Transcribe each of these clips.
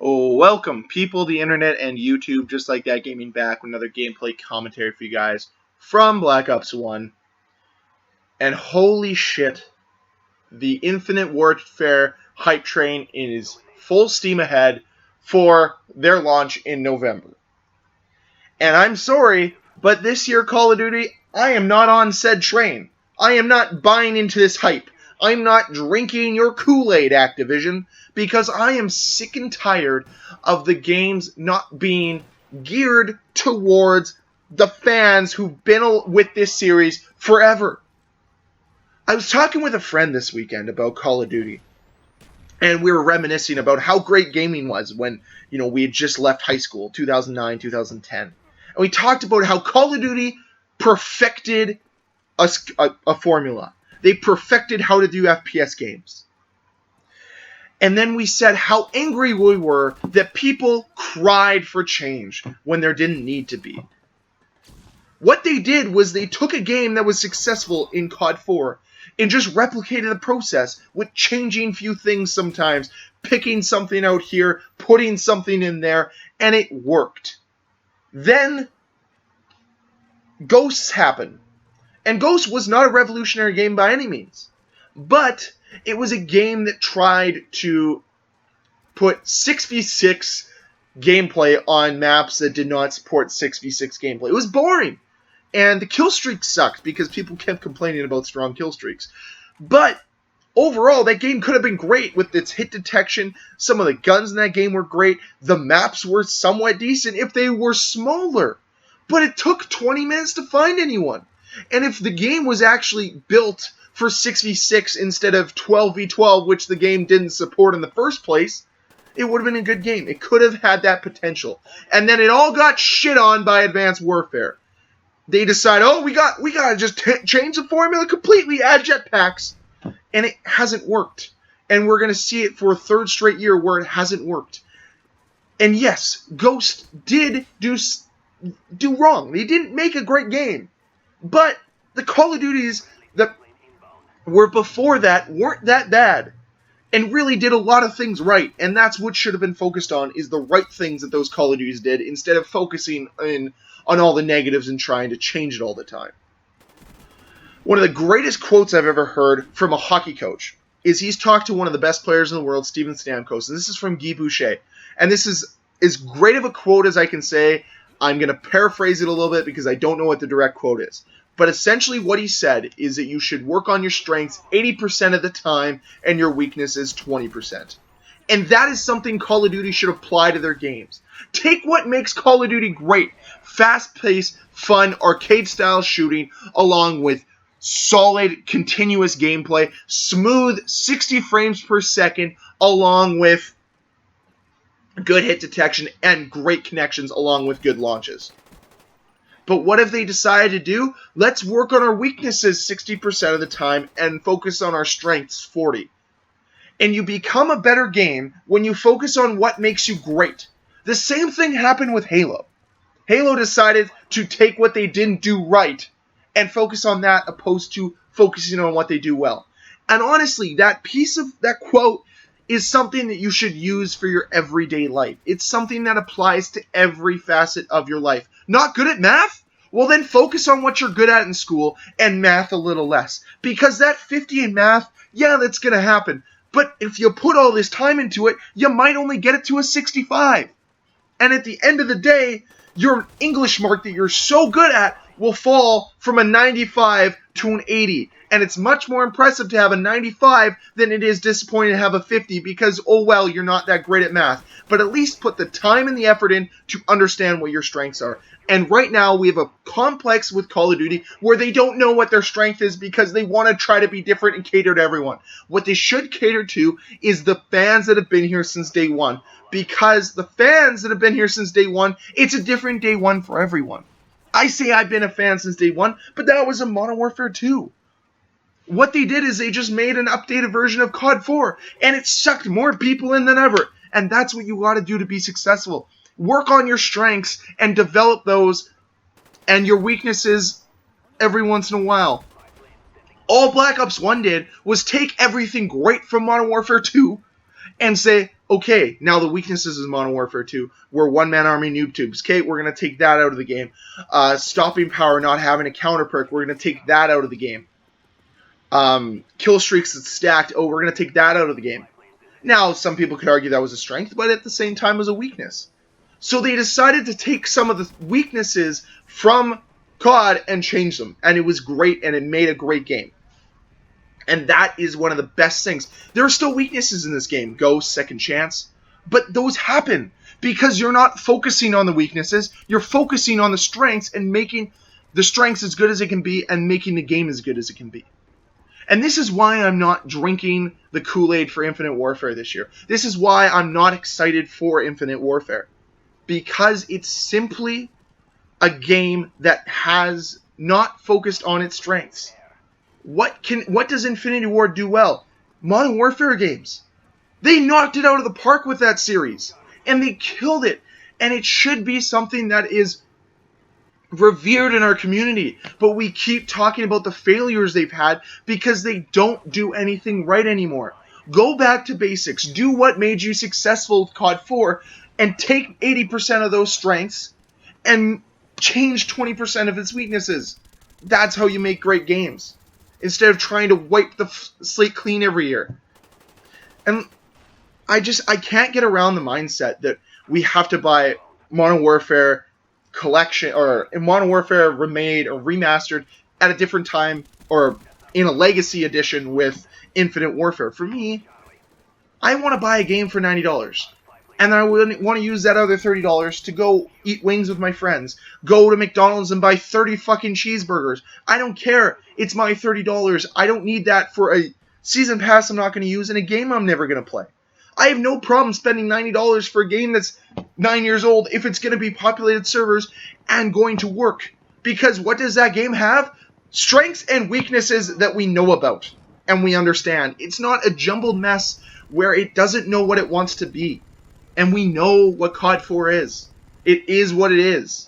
Oh, welcome, people, the internet, and YouTube, just like that, gaming back with another gameplay commentary for you guys from Black Ops 1. And holy shit, the Infinite Warfare hype train is full steam ahead for their launch in November. And I'm sorry, but this year, Call of Duty, I am not on said train. I am not buying into this hype. I'm not drinking your Kool-Aid, Activision, because I am sick and tired of the games not being geared towards the fans who've been with this series forever. I was talking with a friend this weekend about Call of Duty, and we were reminiscing about how great gaming was when, we had just left high school, 2009, 2010. And we talked about how Call of Duty perfected a formula. They perfected how to do FPS games. And then we said how angry we were that people cried for change when there didn't need to be. What they did was they took a game that was successful in COD 4 and just replicated the process with changing few things sometimes, picking something out here, putting something in there, and it worked. Then Ghosts happened. And Ghost was not a revolutionary game by any means. But it was a game that tried to put 6v6 gameplay on maps that did not support 6v6 gameplay. It was boring. And the kill streak sucked because people kept complaining about strong kill streaks. But overall, that game could have been great with its hit detection. Some of the guns in that game were great. The maps were somewhat decent if they were smaller. But it took 20 minutes to find anyone. And if the game was actually built for 6v6 instead of 12v12, which the game didn't support in the first place, it would have been a good game. It could have had that potential. And then it all got shit on by Advanced Warfare. They decide, we gotta just change the formula completely, add jetpacks. And it hasn't worked. And we're going to see it for a third straight year where it hasn't worked. And yes, Ghost did do wrong. They didn't make a great game. But the Call of Duties that were before that weren't that bad and really did a lot of things right. And that's what should have been focused on, is the right things that those Call of Duties did instead of focusing on all the negatives and trying to change it all the time. One of the greatest quotes I've ever heard from a hockey coach is he's talked to one of the best players in the world, Steven Stamkos, and this is from Guy Boucher. And this is as great of a quote as I can say. I'm going to paraphrase it a little bit because I don't know what the direct quote is. But essentially what he said is that you should work on your strengths 80% of the time and your weaknesses 20%. And that is something Call of Duty should apply to their games. Take what makes Call of Duty great. Fast-paced, fun, arcade-style shooting along with solid, continuous gameplay, smooth 60 frames per second along with good hit detection and great connections along with good launches. But what have they decided to do? Let's work on our weaknesses 60% of the time and focus on our strengths 40%. And you become a better game when you focus on what makes you great. The same thing happened with Halo. Halo decided to take what they didn't do right and focus on that opposed to focusing on what they do well. And honestly, that quote is something that you should use for your everyday life. It's something that applies to every facet of your life. Not good at math? Well, then focus on what you're good at in school and math a little less. Because that 50 in math, that's going to happen. But if you put all this time into it, you might only get it to a 65. And at the end of the day, your English mark that you're so good at will fall from a 95 to an 80. And it's much more impressive to have a 95 than it is disappointing to have a 50 because, you're not that great at math. But at least put the time and the effort in to understand what your strengths are. And right now, we have a complex with Call of Duty where they don't know what their strength is because they want to try to be different and cater to everyone. What they should cater to is the fans that have been here since day one. Because the fans that have been here since day one, it's a different day one for everyone. I say I've been a fan since day one, but that was in Modern Warfare 2. What they did is they just made an updated version of COD 4, and it sucked more people in than ever. And that's what you got to do to be successful. Work on your strengths and develop those and your weaknesses every once in a while. All Black Ops 1 did was take everything great from Modern Warfare 2 and say, Okay, now the weaknesses of Modern Warfare 2 were one-man army noob tubes. Okay, we're going to take that out of the game. Stopping power, not having a counter perk, we're going to take that out of the game. Kill streaks that's stacked, oh, we're going to take that out of the game. Now, some people could argue that was a strength, but at the same time was a weakness. So they decided to take some of the weaknesses from COD and change them. And it was great, and it made a great game. And that is one of the best things. There are still weaknesses in this game. Ghost, Second Chance. But those happen because you're not focusing on the weaknesses. You're focusing on the strengths and making the strengths as good as it can be and making the game as good as it can be. And this is why I'm not drinking the Kool-Aid for Infinite Warfare this year. This is why I'm not excited for Infinite Warfare. Because it's simply a game that has not focused on its strengths. What does Infinity Ward do well? Modern Warfare games. They knocked it out of the park with that series. And they killed it. And it should be something that is revered in our community. But we keep talking about the failures they've had because they don't do anything right anymore. Go back to basics. Do what made you successful with COD 4 and take 80% of those strengths and change 20% of its weaknesses. That's how you make great games. Instead of trying to wipe the slate clean every year. And I can't get around the mindset that we have to buy Modern Warfare Collection or Modern Warfare Remade or Remastered at a different time or in a Legacy Edition with Infinite Warfare. For me, I want to buy a game for $90. And then I want to use that other $30 to go eat wings with my friends. Go to McDonald's and buy 30 fucking cheeseburgers. I don't care. It's my $30. I don't need that for a season pass I'm not going to use and a game I'm never going to play. I have no problem spending $90 for a game that's 9 years old if it's going to be populated servers and going to work. Because what does that game have? Strengths and weaknesses that we know about and we understand. It's not a jumbled mess where it doesn't know what it wants to be. And we know what COD 4 is. It is what it is.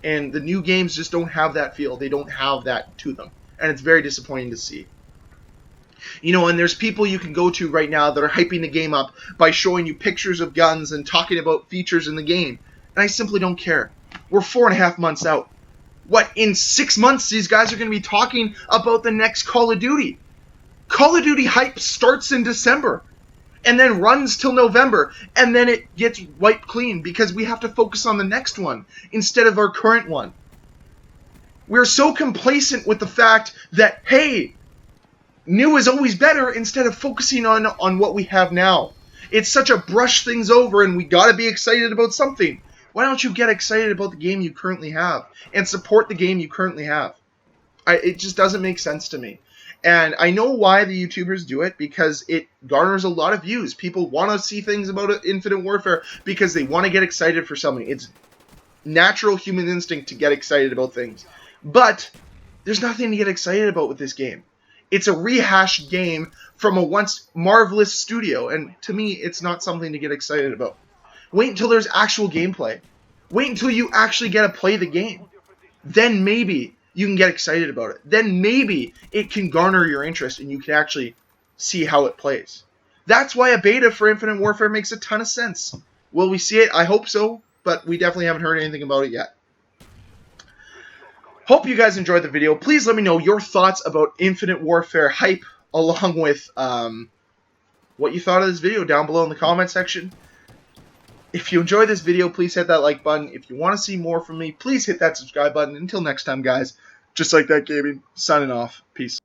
And the new games just don't have that feel. They don't have that to them. And it's very disappointing to see. You know, and there's people you can go to right now that are hyping the game up by showing you pictures of guns and talking about features in the game. And I simply don't care. We're 4.5 months out. What, in 6 months these guys are going to be talking about the next Call of Duty? Call of Duty hype starts in December. And then runs till November, and then it gets wiped clean because we have to focus on the next one instead of our current one. We're so complacent with the fact that, hey, new is always better instead of focusing on what we have now. It's such a brush things over and we gotta be excited about something. Why don't you get excited about the game you currently have and support the game you currently have? It just doesn't make sense to me. And I know why the YouTubers do it, because it garners a lot of views. People want to see things about Infinite Warfare because they want to get excited for something. It's natural human instinct to get excited about things. But there's nothing to get excited about with this game. It's a rehashed game from a once marvelous studio, and to me, it's not something to get excited about. Wait until there's actual gameplay. Wait until you actually get to play the game. Then maybe you can get excited about it. Then maybe it can garner your interest and you can actually see how it plays. That's why a beta for Infinite Warfare makes a ton of sense. Will we see it? I hope so, but we definitely haven't heard anything about it yet. Hope you guys enjoyed the video. Please let me know your thoughts about Infinite Warfare hype, along with what you thought of this video down below in the comment section. If you enjoyed this video, please hit that like button. If you want to see more from me, please hit that subscribe button. Until next time, guys, just like that gaming, signing off. Peace.